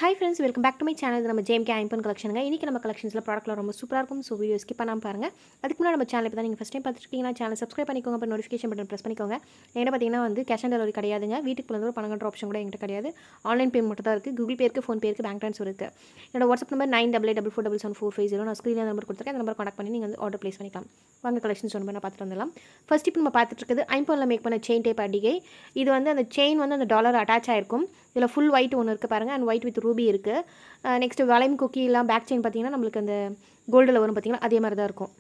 Hi friends, welcome back to my channel. இது நம்ம JMK ஐம்பன் கலெக்ஷனுங்க. இன்றைக்கி நம்ம கலெக்ஷன்ஸில் ப்ராடக்ட்லாம் ரொம்ப சூப்பராக இருக்கும். ஸோ வீடியோ ஸ்கிப் பண்ணாமல் பாருங்கள். அதுக்கு முன்னாடி நம்ம சேனல் இப்போ தான் நீங்கள் ஃபஸ்ட் டைம் பார்த்துருக்கீங்கன்னா சேனல் சப்ஸ்கிரைப் பண்ணிக்கோங்க. அப்புறம் நோட்டிஃபிகேஷன் பட்டன் ப்ரெஸ் பண்ணிக்கோங்க. என்கிட்ட பார்த்தீங்கன்னா வந்து கேஷ் ஆன் டெலிவரி கிடையாதுங்க. வீட்டுக்கு வந்து ஒரு பணம் கட்டுற ஆப்ஷன் கூட என்கிட்ட கிடையாது. ஆன்லைன் பேமெண்ட் மட்டும் தான் இருக்குது. கூகுள் பே இருக்குது, ஃபோன் பே இருக்குது, பேங்க் ட்ரான்ஸ்ஃபர் இருக்குது. என்னோட வாட்ஸ்அப் நம்பர் 9844777450. நான் ஸ்க்ரீனில் நம்பர் கொடுத்துருக்கேன். அந்த நம்பர் கான்டாக்ட் பண்ணி நீங்கள் வந்து ஆர்டர் ப்ளேஸ் பண்ணிக்கலாம். வாங்க கலெக்ஷன்ஸ் ஒன்று பண்ண பார்த்துட்டு வந்துடலாம். ஃபர்ஸ்ட் இப்போ நம்ம பார்த்துட்டு இருக்குது ஐம்பனில் மேக் பண்ண செயின் டைப் அடிகை. இது வந்து அந்த செயின் வந்து அந்த டாலர் அட்டாச் ஆகிருக்கும். இதில் ஃபுல் ஒயிட் ஒன்று இருக்குது பாருங்கள், அண்ட் ஒயிட் வித் ரூபி இருக்குது. நெக்ஸ்ட்டு வளையம் குக்கிலாம் பேக் செயின் பார்த்திங்கன்னா நம்மளுக்கு அந்த கோல்டில் வரும் பார்த்திங்கன்னா அதே மாதிரி தான் இருக்கும்.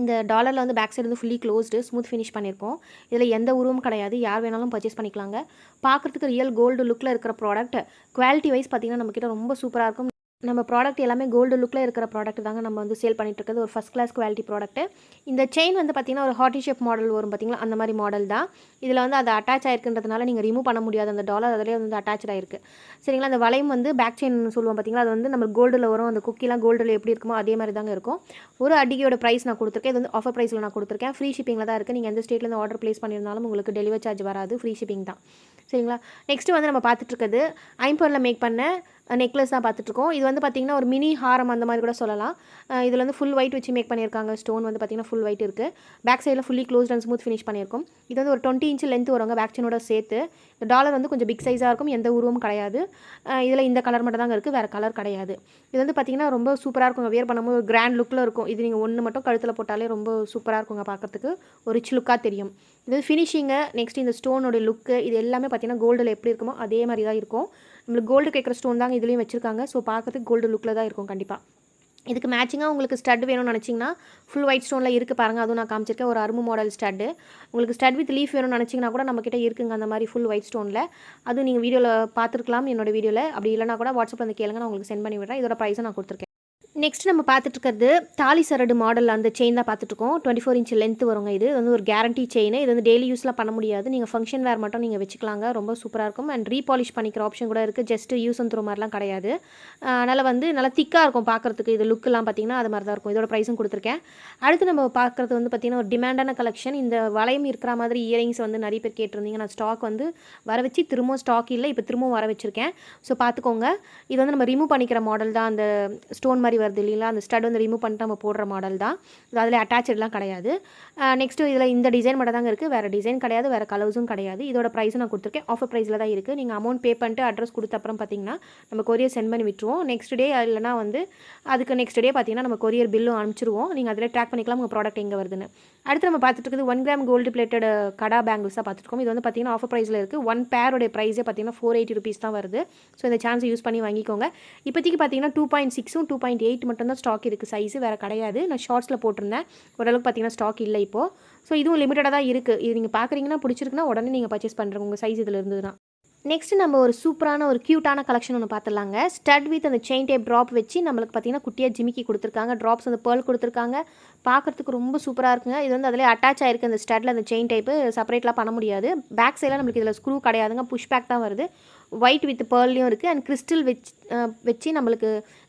இந்த டாலரில் வந்து பேக் சைடு வந்து ஃபுல்லி க்ளோஸ்டு, ஸ்மூத் ஃபினிஷ் பண்ணியிருக்கோம். இதில் எந்த உருவமும் கிடையாது, யார் வேணாலும் பர்ச்சேஸ் பண்ணிக்கலாங்க. பார்க்குறதுக்கு ரியல் கோல்டு லுக்கில் இருக்கிற ப்ராடக்ட். குவாலிட்டி வைஸ் பார்த்திங்கன்னா நம்மக்கிட்ட ரொம்ப சூப்பராக இருக்கும். நம்ம ப்ராடக்ட் எல்லாமே கோல்டு லுக்கில் இருக்கிற ப்ராடக்ட் தாங்க நம்ம வந்து சேல் பண்ணிட்டு இருக்கிறது. ஒரு ஃபஸ்ட் கிளாஸ் குவாலிட்டி ப்ராடக்ட்டு. இந்த செயின் வந்து பார்த்திங்கன்னா ஒரு ஹார்ட்டி ஷேப் மாடல் வரும் பார்த்திங்களா, அந்த மாதிரி மாடல் தான். இதில் வந்து அது அட்டாச் ஆகிருக்குன்றதுனால நீங்கள் ரிமூவ் பண்ண முடியாது. அந்த டாலர் அதிலே வந்து அட்டாச் ஆகிருக்கு. சரிங்களா, அந்த வளையம் வந்து பேக் செயின் சொல்லுவோம் பார்த்திங்களா, அது வந்து நம்ம கோல்டில் வரும். அந்த குக்கிலாம் கோல்டில் எப்படி இருக்குமோ அதே மாதிரி தாங்க இருக்கும். ஒரு அடிகையோட ப்ரைஸ் நான் கொடுத்துருக்கேன். இது வந்து ஆஃபர் ப்ரைஸில் நான் கொடுத்துருக்கேன். ஃப்ரீ ஷிப்பிங்கில் தான் இருக்குது. நீங்கள் எந்த ஸ்டேட்லேருந்து ஆர்டர் ப்ளேஸ் பண்ணியிருந்தாலும் உங்களுக்கு டெலிவரி சார்ஜ் வராது. ஃப்ரீ ஷிப்பிங் தான். சரிங்களா, நெக்ஸ்ட்டு வந்து நம்ம பார்த்துட்ருக்குது ஐம்பொனில் மேக் பண்ண நெக்லஸ் தான் பார்த்துட்ருக்கோம். இது வந்து பார்த்திங்கன்னா ஒரு மினி ஹாரம் அந்த மாதிரி கூட சொல்லலாம். இதில் வந்து ஃபுல் ஒயிட் வச்சு மேக் பண்ணியிருக்காங்க. ஸ்டோன் வந்து பார்த்திங்கன்னா ஃபுல் ஒயிட் இருக்குது. பேக் சைடில் fully closed and smooth finish பண்ணியிருக்கும். இது வந்து ஒரு 20 இன்ச் லென்த் வருங்க பேக் செயினோட சேர்த்து. இந்த டாலர் வந்து கொஞ்சம் பிக் சைஸாக இருக்கும், எந்த உருவமும் கிடையாது. இதில் இந்த கலர் மட்டும் தாங்க இருக்குது, வேறு கலர் கிடையாது. இது வந்து பார்த்திங்கன்னா ரொம்ப சூப்பராக இருக்குங்க. வியர் பண்ணும்போது ஒரு கிராண்ட் லுக்கில் இருக்கும். இது நீங்கள் ஒன்று மட்டும் கழுத்தில் போட்டாலே ரொம்ப சூப்பராக இருக்குங்க, பார்க்குறதுக்கு ஒரு ரிச் லுக்காக தெரியும். இது ஃபினிஷிங்கு, நெக்ஸ்ட் இந்த ஸ்டோனோட லுக்கு, இது எல்லாமே பார்த்திங்கன்னா கோல்டில் எப்படி இருக்குமோ அதே மாதிரி தான் இருக்கும். நம்மளுக்கு கோல்டு கேட்குற ஸ்டோன் தாங்க இதுலேயும் வச்சுருக்காங்க. ஸோ பார்க்கறதுக்கு கோல்டு லுக்கில் தான் இருக்கும் கண்டிப்பாக. இதுக்கு மேட்சிங்காக உங்களுக்கு ஸ்டட் வேணும்னு நினச்சிங்கன்னா ஃபுல் ஒயிட் ஸ்டோனில் இருக்குது பாருங்கள், அதுவும் நான் காமிச்சிருக்கேன். ஒரு அரும்பு மாடல் ஸ்டட்டு. உங்களுக்கு ஸ்டட் வித் லீஃப் வேணும்னு நினச்சிங்கன்னா கூட நம்மக்கிட்ட இருக்குங்க அந்த மாதிரி ஃபுல் ஒயிட் ஸ்டோனில். அதுவும் நீங்கள் வீடியோவில் பார்த்துருக்கலாம் என்னோடய வீடியோவில். அப்படி இல்லைனா கூட வாட்ஸ்அப்பில் வந்து கேளுங்க, நான் உங்களுக்கு சென்ட் பண்ணி விடுறேன். இதோட ப்ரைஸும் நான் கொடுத்துருக்கேன். நெக்ஸ்ட் நம்ம பார்த்துட்ருக்கிறது தாலி சரடு மாடல் அந்த செயின் தான் பார்த்துட்ருக்கோம். 24 இன்ச் லென்த் வருங்க. இது வந்து ஒரு கேரண்டி செயின். இது வந்து டெய்லி யூஸ்லாம் பண்ண முடியாது. நீங்கள் ஃபங்க்ஷன் வேர் மட்டும் நீங்கள் வச்சுக்கலாங்க. ரொம்ப சூப்பராக இருக்கும். அண்ட் ரீபாலிஷ் பண்ணிக்கிற ஆப்ஷன் கூட இருக்குது. ஜஸ்ட் யூஸ் அண்ட் த்ரோ மாதிரிலாம் கிடையாது. அதனால் வந்து நல்லா திக்காக இருக்கும் பார்க்குறதுக்கு. இது லுக்கெலாம் பார்த்திங்கன்னா அது மாதிரி தான் இருக்கும். இதோட ப்ரைஸும் கொடுத்துருக்கேன். அடுத்து நம்ம பார்க்குறது வந்து பார்த்திங்கன்னா ஒரு டிமாண்டான கலெக்ஷன். இந்த வளையம் இருக்கிற மாதிரி இயரிங்ஸ் வந்து நிறைய பேர் கேட்டிருந்தீங்க. நான் ஸ்டாக் வந்து வர வச்சு திரும்பவும் ஸ்டாக் இல்லை, இப்போ திரும்பவும் வர வச்சுருக்கேன். ஸோ பார்த்துக்கோங்க. இது வந்து நம்ம ரிமூவ் பண்ணிக்கிற மாடல் தான். அந்த ஸ்டோன் மாதிரி வருது இல்லைங்களா, அந்த ஸ்டட் வந்து ரிமூவ் பண்ணிட்டு நம்ம போடுற மாடல் தான். இது அதில் அட்டாச்சட்லாம் கிடையாது. நெக்ஸ்ட்டு இதில் இந்த டிசைன் மட்டும் தாங்க இருக்குது, வேறு டிசைன் கிடையாது, வேறு கலர்ஸும் கிடையாது. இதோட ப்ரைஸும் நான் கொடுத்துருக்கேன். ஆஃபர் ப்ரைஸில் தான் இருக்குது. நீங்கள் அமௌண்ட் பே பண்ணிட்டு அட்ரஸ் கொடுத்த அப்புறம் பார்த்தீங்கன்னா நம்ம கொரியர் சென்ட் பண்ணி விட்டுருவோம். நெக்ஸ்ட் டே இல்லைனா வந்து அதுக்கு நெக்ஸ்ட் டே பார்த்தீங்கன்னா நம்ம கொரியர் பில்லும் அனுப்பிச்சிருவோம். நீங்கள் அதில் ட்ராக் பண்ணிக்கலாம் உங்கள் ப்ராடக்ட் எங்கே வருதுன்னு. அடுத்து நம்ம பார்த்துட்டு இருக்குது 1 கிராம் கோல்டு பிளேட்டட் கடா பேங்கிள்ஸ் தான் பார்த்துருக்கோம். இது வந்து பார்த்தீங்கன்னா ஆஃபர் ப்ரைஸில் இருக்குது. 1 பேரோடைய ப்ரைஸே பார்த்தீங்கன்னா 480 ருபீஸ் தான் வருது. ஸோ இந்த சான்ஸை யூஸ் பண்ணி வாங்கிக்கோங்க. இப்போதைக்கு பார்த்தீங்கன்னா 2.6ம் 2.8 மட்டும் தான் ஸ்டாக் இருக்குது. சைஸு வேறு கிடையாது. நான் ஷார்ட்ஸில் போட்டிருந்தேன். ஓரளவுக்கு பார்த்தீங்கன்னா ஸ்டாக் இல்லை இப்போது. ஸோ இதுவும் லிமிட்டடாக தான் இருக்குது. இது நீங்கள் பார்க்குறீங்கன்னா பிடிச்சிருக்குன்னா உடனே நீங்கள் பர்ச்சேஸ் பண்ணுறங்க உங்கள் சைஸ் இதில் இருந்ததுன்னா. நெக்ஸ்ட் நம்ம ஒரு சூப்பரான ஒரு க்யூட்டான கலெக்ஷன் ஒன்று பார்த்துடலாங்க. ஸ்டட் வித் அந்த செயின் டைப் ட்ராப் வச்சு நம்மளுக்கு பார்த்தீங்கன்னா குட்டியாக ஜிமிக்கி கொடுத்துருக்காங்க. ட்ராப்ஸ் அந்த பேர்ல் கொடுத்துருக்காங்க. பார்க்குறதுக்கு ரொம்ப சூப்பராக இருக்குங்க. இது வந்து அதிலே அட்டாச் ஆகிருக்கு. அந்த ஸ்டட்டில் அந்த செயின் டைப்பு செப்பரேட்லாம் பண்ண முடியாது. பேக் சைடில் நம்மளுக்கு இதில் ஸ்க்ரூ கிடையாதுங்க, புஷ் பேக் தான் வருது. ஒயிட் வித் பேர்லையும் இருக்குது, அண்ட் கிறிஸ்டல் வச்சு நம்மளுக்கு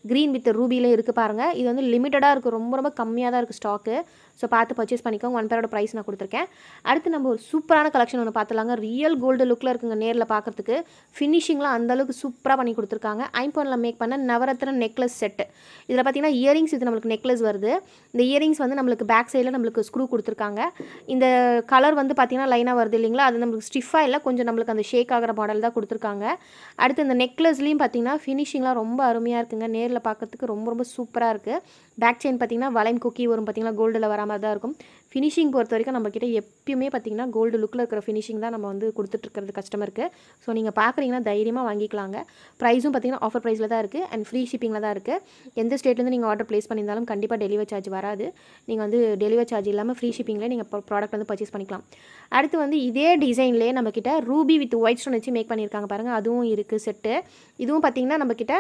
க்ரீன் வித் ரூபிலையும் இருக்குது பாருங்கள். இது வந்து லிமிட்டடாக இருக்குது, ரொம்ப ரொம்ப கம்மியாக தான் இருக்குது ஸ்டாக்கு. ஸோ பார்த்து பர்ச்சேஸ் பண்ணிக்கோங்க. 1 பேரோட ப்ரைஸ் நான் கொடுத்துருக்கேன். அடுத்து நம்ம ஒரு சூப்பரான கலெக்ஷன் ஒன்று பார்த்துலாங்க. ரியல் கோல்டு லுக்கில் இருக்குங்க நேரில் பார்க்குறதுக்கு. ஃபினிஷிங்லாம் அந்தளவுக்கு சூப்பராக பண்ணி கொடுத்துருக்காங்க. ஐம்பொனில் மேக் பண்ண நவரத்ன நெக்லஸ் செட்டு. இதில் பார்த்தீங்கன்னா இயரிங்ஸ் இது நம்மளுக்கு நெக்லஸ் வருது. இந்த இயரிங்ஸ் வந்து நம்மளுக்கு பேக் சைடில் நம்மளுக்கு ஸ்க்ரூ கொடுத்துருக்காங்க. இந்த கலர் வந்து பார்த்திங்கன்னா லைனாக வருது இல்லைங்களா, அது நம்மளுக்கு ஸ்டிஃபாக இல்லை, கொஞ்சம் நம்மளுக்கு அந்த ஷேக் ஆகிற மாடல் தான் கொடுத்துருக்காங்க. அடுத்து இந்த நெக்லஸ்லேயும் பார்த்திங்கன்னா ஃபினிஷிங்லாம் ரொம்ப அருமையாக இருக்குங்க. நேரில் பார்க்குறதுக்கு ரொம்ப ரொம்ப சூப்பராக இருக்குது. பேக் செயின் பார்த்திங்கன்னா வளையம் குக்கி வரும் பார்த்திங்கன்னா, கோல்டில் வர மாதிரி தான் இருக்கும். ஃபினிஷிங் பொறுத்த வரைக்கும் நம்மக்கிட்ட எப்பயுமே பார்த்திங்கன்னா கோல்டு லுக்கில் இருக்கிற ஃபினிஷிங் தான் நம்ம வந்து கொடுத்துட்ருக்கிறது கஸ்டமருக்கு. ஸோ நீங்கள் பார்க்குறீங்கன்னா தைரியமாக வாங்கிக்கலாங்க. ப்ரைஸும் பார்த்திங்கன்னா ஆஃபர் ப்ரைஸில் தான் இருக்குது, அண்ட் ஃப்ரீ ஷிப்பிங்கில் தான் இருக்குது. எந்த ஸ்டேட்லேருந்து நீங்கள் ஆர்டர் ப்ளேஸ் பண்ணியிருந்தாலும் கண்டிப்பாக டெலிவரி சார்ஜ் வராது. நீங்கள் வந்து டெலிவரி சார்ஜ் இல்லாமல் ஃப்ரீ ஷிப்பிங்கில் நீங்கள் ப்ராடக்ட் வந்து பர்ச்சேஸ் பண்ணிக்கலாம். அடுத்து வந்து இதே டிசைன்லேயே நம்மக்கிட்ட ரூபி வித் ஒயிட் ஸ்டோன் வச்சு மேக் பண்ணியிருக்காங்க பாருங்கள், அதுவும் இருக்குது செட்டு. இதுவும் பார்த்திங்கன்னா நம்மக்கிட்ட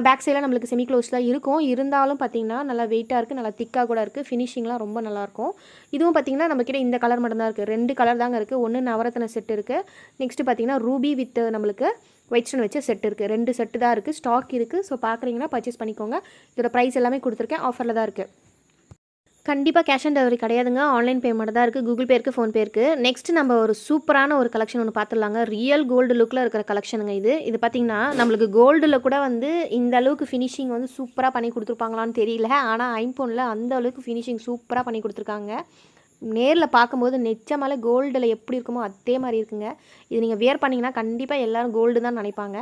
பேக் சைடில் நம்மளுக்கு செமி க்ளோஸ்லாம் இருக்கும். இருந்தாலும் பார்த்திங்கன்னா நல்லா வெயிட்டாக இருக்குது, நல்லா திக்காக கூட இருக்குது. ஃபினிஷிங்லாம் ரொம்ப நல்லாயிருக்கும். இதுவும் பார்த்திங்கன்னா நம்மக்கிட்ட இந்த கலர் மட்டும்தான் இருக்குது. 2 கலர் தாங்க இருக்குது. ஒன்று நவரத்ன செட் இருக்குது. நெக்ஸ்ட்டு பார்த்திங்கன்னா ரூபி வித் நம்மளுக்கு ஒயிட் ஸ்டோன் வச்ச செட் இருக்குது. 2 செட்டு தான் இருக்குது, ஸ்டாக் இருக்குது. ஸோ பார்க்குறீங்கன்னா பர்ச்சேஸ் பண்ணிக்கோங்க. இதோட ப்ரைஸ் எல்லாமே கொடுத்துருக்கேன், ஆஃபரில் தான் இருக்குது. கண்டிப்பாக கேஷ் ஆன் டெலிவரி கிடையாதுங்க. ஆன்லைன் பேமெண்ட் தான் இருக்குது. கூகுள் பே இருக்குது, ஃபோன்பே இருக்குது. நெக்ஸ்ட் நம்ம ஒரு சூப்பரான ஒரு கலெக்ஷன் ஒன்று பார்த்துடலாங்க. ரியல் கோல்டு லுக்கில் இருக்கிற கலெக்ஷனுங்க இது. இது பார்த்தீங்கன்னா, நம்மளுக்கு கோல்டில் கூட வந்து இந்த அளவுக்கு ஃபினிஷிங் வந்து சூப்பராக பண்ணி கொடுத்துருப்பாங்களான்னு தெரியல. ஆனால் ஐம்பொனில் அந்த அளவுக்கு ஃபினிஷிங் சூப்பராக பண்ணி கொடுத்துருக்காங்க. நேரில் பார்க்கும்போது நிஜமாலே கோல்டில் எப்படி இருக்குமோ அதே மாதிரி இருக்குங்க. இது நீங்கள் வியர் பண்ணிங்கன்னா கண்டிப்பாக எல்லோரும் கோல்டு தான் நினைப்பாங்க.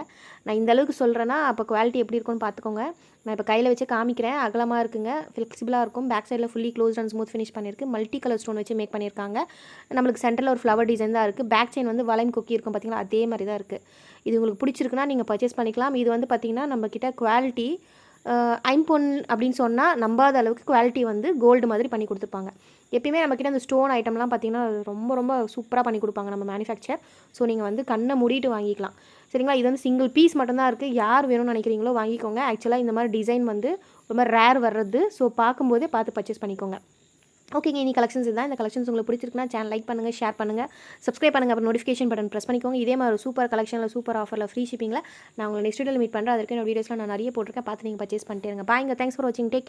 நான் இந்த அளவுக்கு சொல்கிறேன்னா அப்போ குவாலிட்டி எப்படி இருக்கும்னு பார்த்துக்கோங்க. நான் இப்போ கையில் வச்சு காமிக்கிறேன். அகலமாக இருக்குங்க, ஃப்ளெக்சிபிளாக இருக்கும். பேக் சைடில் fully closed and smooth finish பண்ணியிருக்கு. மல்டி கலர் ஸ்டோன் வச்சு மேக் பண்ணியிருக்காங்க. நம்மளுக்கு சென்டரில் ஒரு ஃப்ளவர் டிசைன் தான் இருக்குது. பேக் செயின் வந்து வளையம் கொக்கி இருக்கும் பார்த்தீங்களா, அதே மாதிரி தான் இருக்குது. இது உங்களுக்கு பிடிச்சிருக்குன்னா நீங்கள் பர்ச்சேஸ் பண்ணிக்கலாம். இது வந்து பார்த்திங்கன்னா நம்மக்கிட்ட குவாலிட்டி ஐம்பொன் அப்படின்னு சொன்னால் நம்பாத அளவுக்கு குவாலிட்டி வந்து கோல்டு மாதிரி பண்ணி கொடுத்துருப்பாங்க. எப்பயுமே நம்மக்கிட்ட அந்த ஸ்டோன் ஐட்டம்லாம் பார்த்திங்கன்னா ரொம்ப ரொம்ப சூப்பராக பண்ணி கொடுப்பாங்க நம்ம மேனுஃபேக்சர். ஸோ நீங்கள் வந்து கண்ணை மூடிட்டு வாங்கிக்கலாம். சரிங்களா? இது வந்து சிங்கிள் பீஸ் மட்டும்தான் இருக்குது. யார் வேணும்னு நினைக்கிறீங்களோ வாங்கிக்கோங்க. ஆக்சுவலாக இந்த மாதிரி டிசைன் வந்து ரொம்ப ரேர் வர்றது. ஸோ பார்க்கும்போதே பார்த்து பர்ச்சேஸ் பண்ணிக்கோங்க. ஓகேங்க, இனி கலெக்ஷன்ஸ் இதுதான். இந்த கலெக்ஷன்ஸ் உங்களுக்கு பிடிச்சிருக்குன்னா சேனல் லைக் பண்ணுங்கள், ஷேர் பண்ணுங்கள், சப்ஸ்கிரைப் பண்ணுங்கள். அப்புறம் நோட்டிஃபிகேஷன் பட்டன் ப்ரெஸ் பண்ணிக்கோங்க. இதே மாதிரி ஒரு சூப்பர் கலெக்ஷனில் சூப்பர் ஆஃபரில் ஃப்ரீ ஷிப்பிங்கில் நான் உங்களை நெக்ஸ்ட் வீடியோவில் மீட் பண்ணுறேன். அதற்கு என்னோட வீடியோஸ்லாம் நான் நிறைய போட்டிருக்கேன். பார்த்து நீங்கள் பர்ச்சேஸ் பண்ணிட்டே இருங்க. பாய்ங்க. தேங்க்ஸ் ஃபார் வாட்சிங். Take care.